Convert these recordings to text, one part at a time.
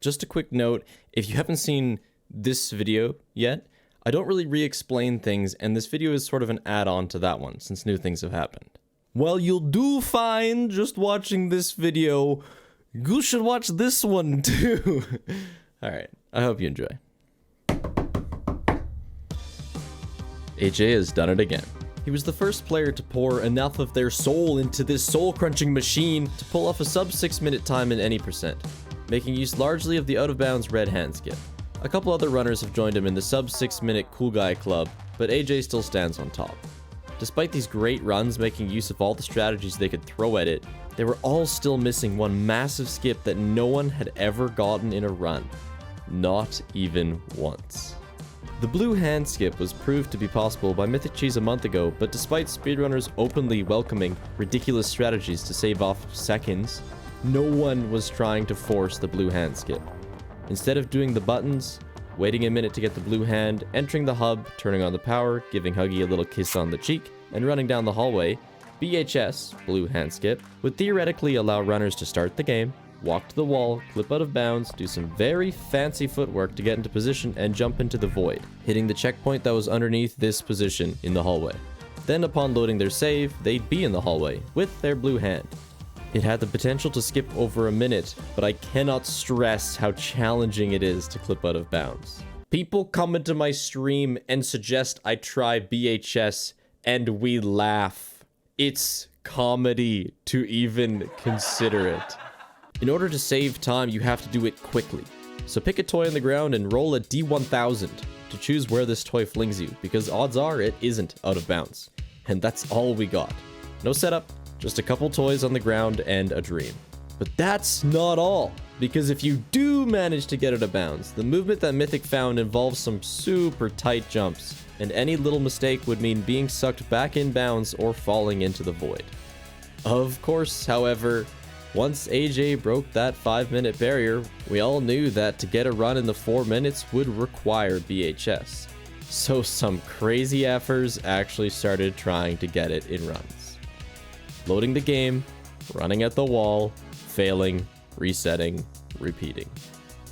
Just a quick note, if you haven't seen this video yet, I don't really re-explain things, and this video is sort of an add-on to that one, since new things have happened. Well, you'll do fine just watching this video. You should watch this one too. Alright, I hope you enjoy. AJ has done it again. He was the first player to pour enough of their soul into this soul-crunching machine to pull off a sub 6 minute time in any percent, making use largely of the out-of-bounds red hand skip. A couple other runners have joined him in the sub 6 minute cool guy club, but AJ still stands on top. Despite these great runs making use of all the strategies they could throw at it, they were all still missing one massive skip that no one had ever gotten in a run. Not even once. The blue hand skip was proved to be possible by Mythic Cheese a month ago, but despite speedrunners openly welcoming ridiculous strategies to save off seconds, no one was trying to force the blue hand skip. Instead of doing the buttons, waiting a minute to get the blue hand, entering the hub, turning on the power, giving Huggy a little kiss on the cheek, and running down the hallway, BHS, blue hand skip, would theoretically allow runners to start the game, walk to the wall, clip out of bounds, do some very fancy footwork to get into position, and jump into the void, hitting the checkpoint that was underneath this position in the hallway. Then upon loading their save, they'd be in the hallway, with their blue hand. It had the potential to skip over a minute, but I cannot stress how challenging it is to clip out of bounds. People come into my stream and suggest I try BHS, and we laugh. It's comedy to even consider it. In order to save time, you have to do it quickly. So pick a toy on the ground and roll a D1000 to choose where this toy flings you, because odds are it isn't out of bounds. And that's all we got. No setup, just a couple toys on the ground and a dream. But that's not all, because if you do manage to get out of bounds, the movement that Mythic found involves some super tight jumps, and any little mistake would mean being sucked back in bounds or falling into the void. Of course, however, once AJ broke that 5-minute barrier, we all knew that to get a run in the 4 minutes would require BHS. So some crazy effers actually started trying to get it in runs. Loading the game, running at the wall, failing, resetting, repeating.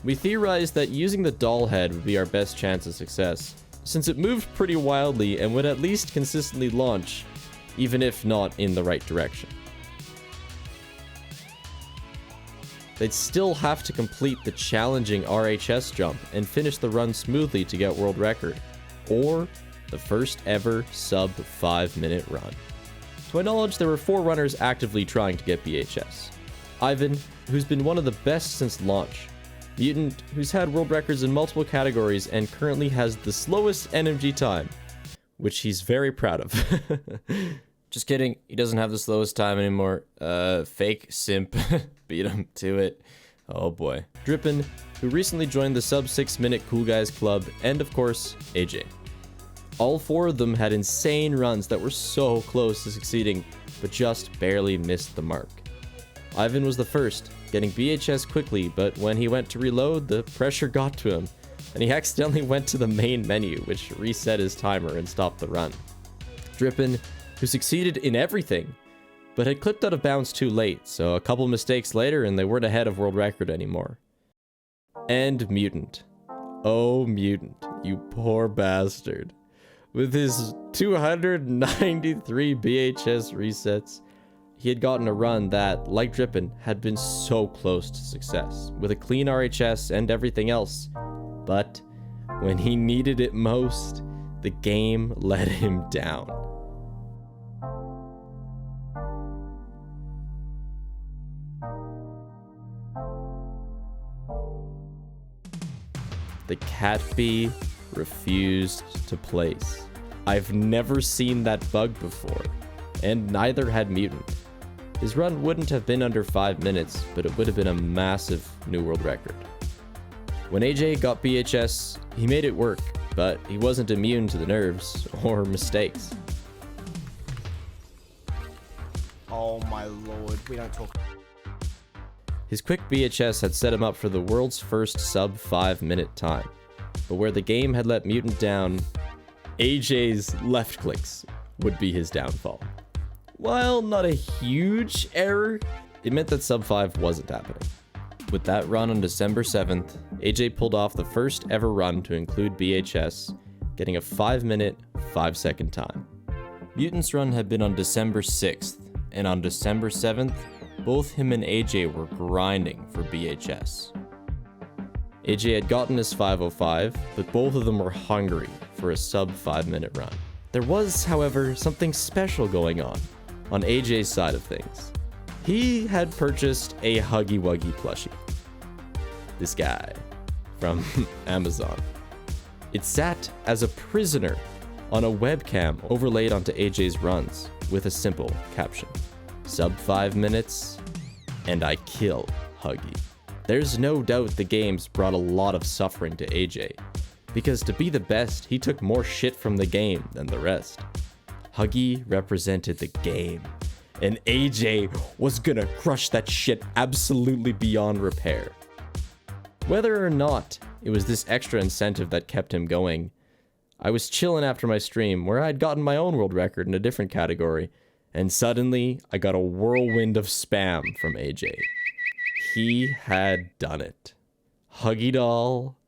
We theorized that using the doll head would be our best chance of success, since it moved pretty wildly and would at least consistently launch, even if not in the right direction. They'd still have to complete the challenging RHS jump and finish the run smoothly to get world record, or the first ever sub 5-minute run. To my knowledge, there were 4 runners actively trying to get BHS. Aiivan, who's been one of the best since launch. Mutant, who's had world records in multiple categories and currently has the slowest NMG time, which he's very proud of. Just kidding, he doesn't have the slowest time anymore. Fake simp. Beat him to it. Oh boy. Drippin, who recently joined the sub 6 minute cool guys club, and of course, AJ. All 4 of them had insane runs that were so close to succeeding, but just barely missed the mark. Aiivan was the first, getting BHS quickly, but when he went to reload, the pressure got to him, and he accidentally went to the main menu, which reset his timer and stopped the run. Drippin, who succeeded in everything, but had clipped out of bounds too late, so a couple mistakes later and they weren't ahead of world record anymore. And Mutant. Oh, Mutant, you poor bastard. With his 293 BHS resets, he had gotten a run that, like Drippin, had been so close to success, with a clean RHS and everything else. But when he needed it most, the game let him down. The cat bee refused to place. I've never seen that bug before, and neither had Mutant. His run wouldn't have been under 5 minutes, but it would have been a massive new world record. When AJ got BHS, he made it work, but he wasn't immune to the nerves or mistakes. Oh my lord, we don't talk. His quick BHS had set him up for the world's first sub 5-minute time, but where the game had let Mutant down, AJ's left clicks would be his downfall. While not a huge error, it meant that sub 5 wasn't happening. With that run on December 7th, AJ pulled off the first ever run to include BHS, getting a 5-minute, 5-second time. Mutant's run had been on December 6th, and on December 7th, both him and AJ were grinding for BHS. AJ had gotten his 5:05, but both of them were hungry for a sub 5-minute run. There was, however, something special going on AJ's side of things. He had purchased a Huggy Wuggy plushie. This guy from Amazon. It sat as a prisoner on a webcam overlaid onto AJ's runs with a simple caption. Sub 5 minutes, and I kill Huggy. There's no doubt the games brought a lot of suffering to AJ, because to be the best, he took more shit from the game than the rest. Huggy represented the game, and AJ was gonna crush that shit absolutely beyond repair. Whether or not it was this extra incentive that kept him going, I was chilling after my stream where I'd gotten my own world record in a different category, and suddenly I got a whirlwind of spam from AJ. He had done it. Huggy doll,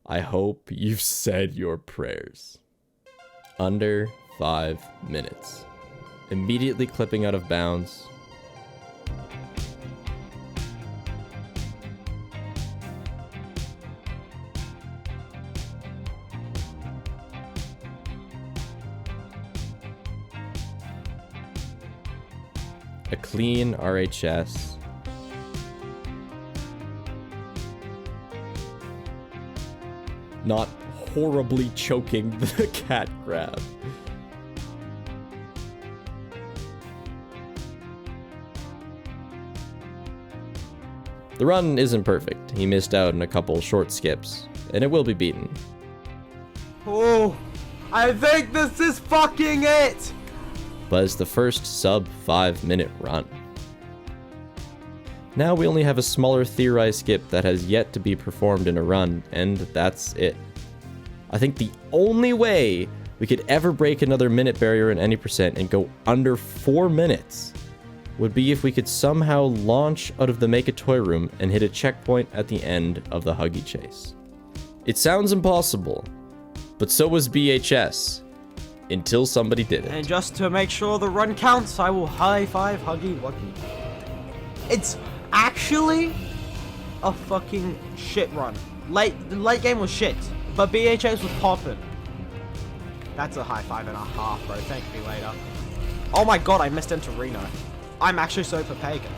I hope you've said your prayers. Under 5 minutes. Immediately clipping out of bounds. A clean RHS. Not horribly choking the cat grab. The run isn't perfect. He missed out on a couple short skips, and it will be beaten. Oh, I think this is fucking it! But it's the first sub 5-minute run. Now we only have a smaller theorized skip that has yet to be performed in a run, and that's it. I think the only way we could ever break another minute barrier in any percent and go under 4 minutes would be if we could somehow launch out of the Make a Toy room and hit a checkpoint at the end of the Huggy chase. It sounds impossible, but so was BHS, until somebody did it. And just to make sure the run counts, I will high five Huggy Wuggy. It's actually a fucking shit run. The late game was shit, but BHS was popping. That's a high 5.5, bro. Thank me later. Oh my god, I missed Entorino. I'm actually so pagan.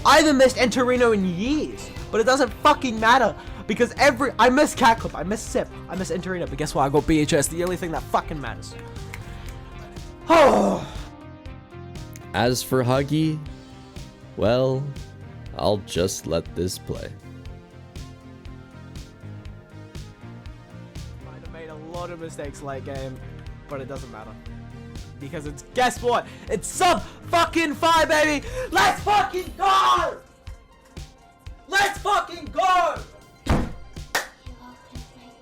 I haven't missed Entorino in years, but it doesn't fucking matter because I miss Cat Clip, I miss Sip, I miss Entorino, but guess what? I got BHS, the only thing that fucking matters. As for Huggy, well, I'll just let this play. Might have made a lot of mistakes late game, but it doesn't matter. Because it's, guess what? It's sub fucking 5, baby! Let's fucking go! Let's fucking go!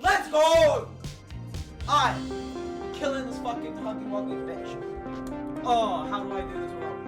Let's go! I'm killing this fucking Huggy Wuggy bitch. Oh, how do I do this wrong?